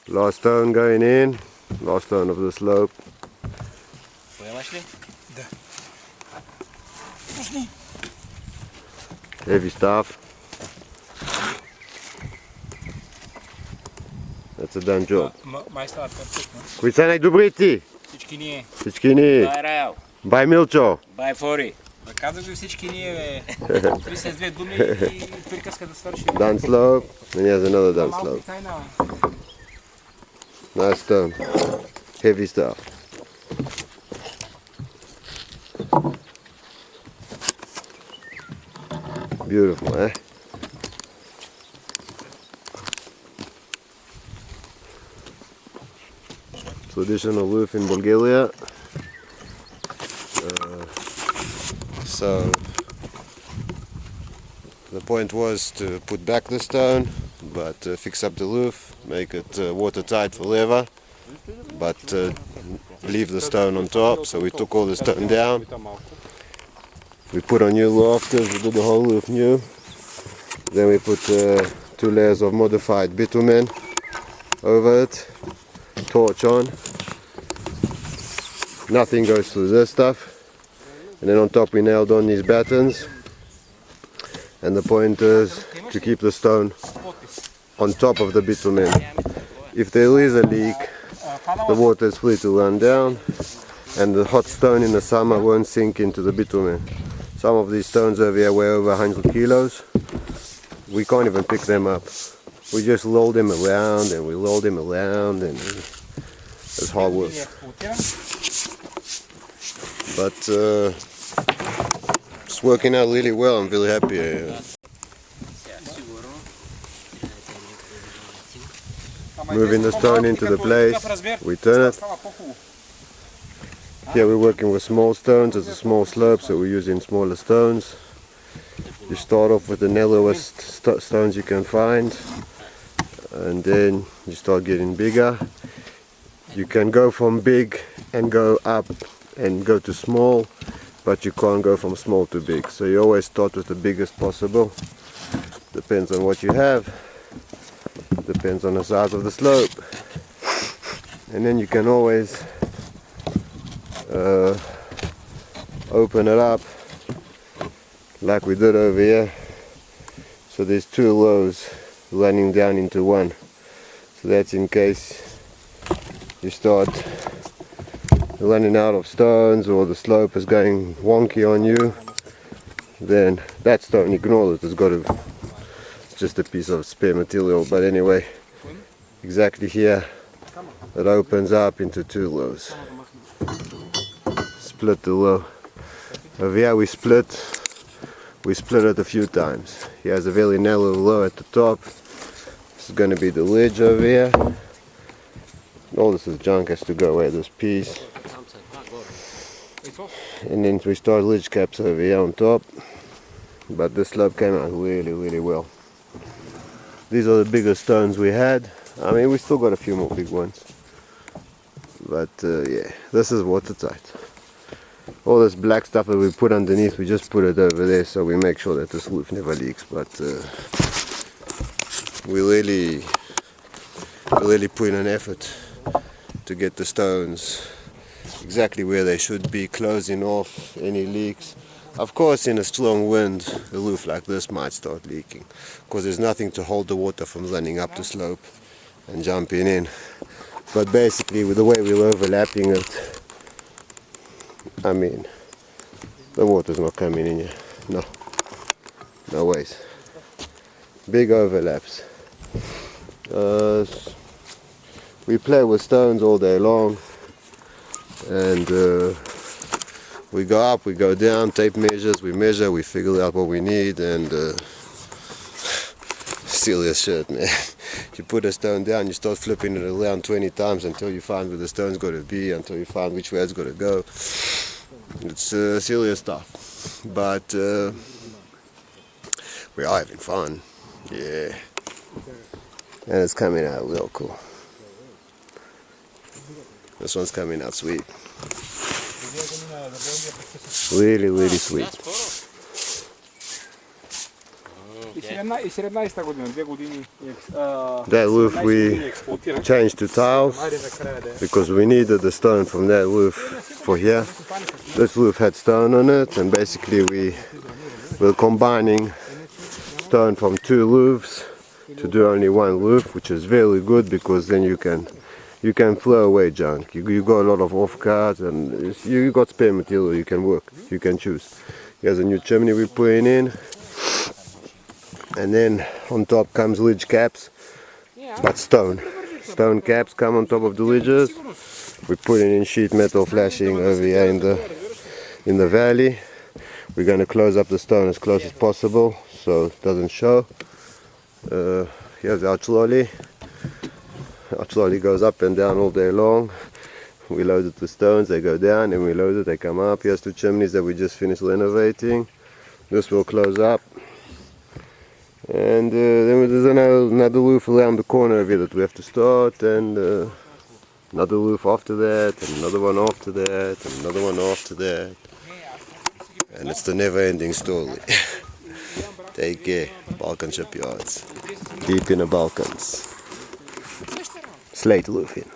Last stone going in, last stone of the slope. Heavy stuff. That's a done job. Qui să ne dubriti? Всички ние. Rael. Bai Milcho. Bai Fori. Казах ви всички ние, ви с две думи и приказка да свърши. Down slope, and he has another down slope. Nice stone. Heavy stuff. Beautiful, eh? Traditional roof in Bulgaria. So the point was to put back the stone, but fix up the roof, make it watertight forever, but leave the stone on top. So we took all the stone down. We put on new rafters, we did the whole roof new. Then we put 2 layers of modified bitumen over it, torch on. Nothing goes through this stuff. And then on top we nailed on these battens. And the point is to keep the stone on top of the bitumen. If there is a leak, the water is free to run down, and the hot stone in the summer won't sink into the bitumen. Some of these stones over here weigh over 100 kilos. We can't even pick them up. We just roll them around and we roll them around, and it's hard work. But it's working out really well. I'm really happy. Moving the stone into the place, we turn it. Here we're working with small stones. It's a small slope, so we're using smaller stones. You start off with the narrowest stones you can find, and then you start getting bigger. You can go from big and go up and go to small, but you can't go from small to big. So you always start with the biggest possible. Depends on what you have. Depends on the size of the slope. And then you can always open it up like we did over here. So there's 2 rows running down into one. So that's in case you start running out of stones or the slope is going wonky on you, then that stone, ignore it. It's just a piece of spare material. But anyway, exactly here it opens up into 2 rows. Split the row. Over here we split it a few times. He has a very narrow row at the top. This is going to be the ledge over here. All this is junk, has to go away, this piece. And then we start ledge caps over here on top. But this slope came out really, really well. These are the biggest stones we had. I mean, we still got a few more big ones. But yeah, this is watertight. All this black stuff that we put underneath, we just put it over there so we make sure that this roof never leaks. But we really put in an effort to get the stones exactly where they should be, closing off any leaks. Of course, in a strong wind, a roof like this might start leaking, because there's nothing to hold the water from running up the slope and jumping in. But basically, with the way we're overlapping it, I mean, the water's not coming in here. No ways. Big overlaps. We play with stones all day long, and we go up, we go down, tape measures, we measure, we figure out what we need, and serious shit, man. You put a stone down, you start flipping it around 20 times until you find where the stone's got to be, until you find which way it's got to go. It's serious stuff, but we are having fun, yeah, and it's coming out real cool. This one's coming out sweet. Really, really sweet. E 17 godina, 2 godini. That roof we changed to tiles because we needed the stone from that roof for here. This roof had stone on it, and basically we were combining stone from 2 roofs to do only 1 roof, which is very good because then you can throw away junk. You got a lot of offcuts and you got spare material. You can work. You can choose. Here's a new chimney we're putting in, and then on top comes ridge caps, but stone caps come on top of the ridges. We're putting in sheet metal flashing over here in the valley. We're going to close up the stone as close as possible so it doesn't show. Here's our trolley. Our trolley goes up and down all day long. We load it with stones, they go down, and we load it, they come up. Here's 2 chimneys that we just finished renovating. This will close up. And then there's another roof around the corner of it that we have to start, and another roof after that, and another one after that, and another one after that. And it's the never-ending story. Take care, Balkan shipyards, deep in the Balkans. Slate roofing.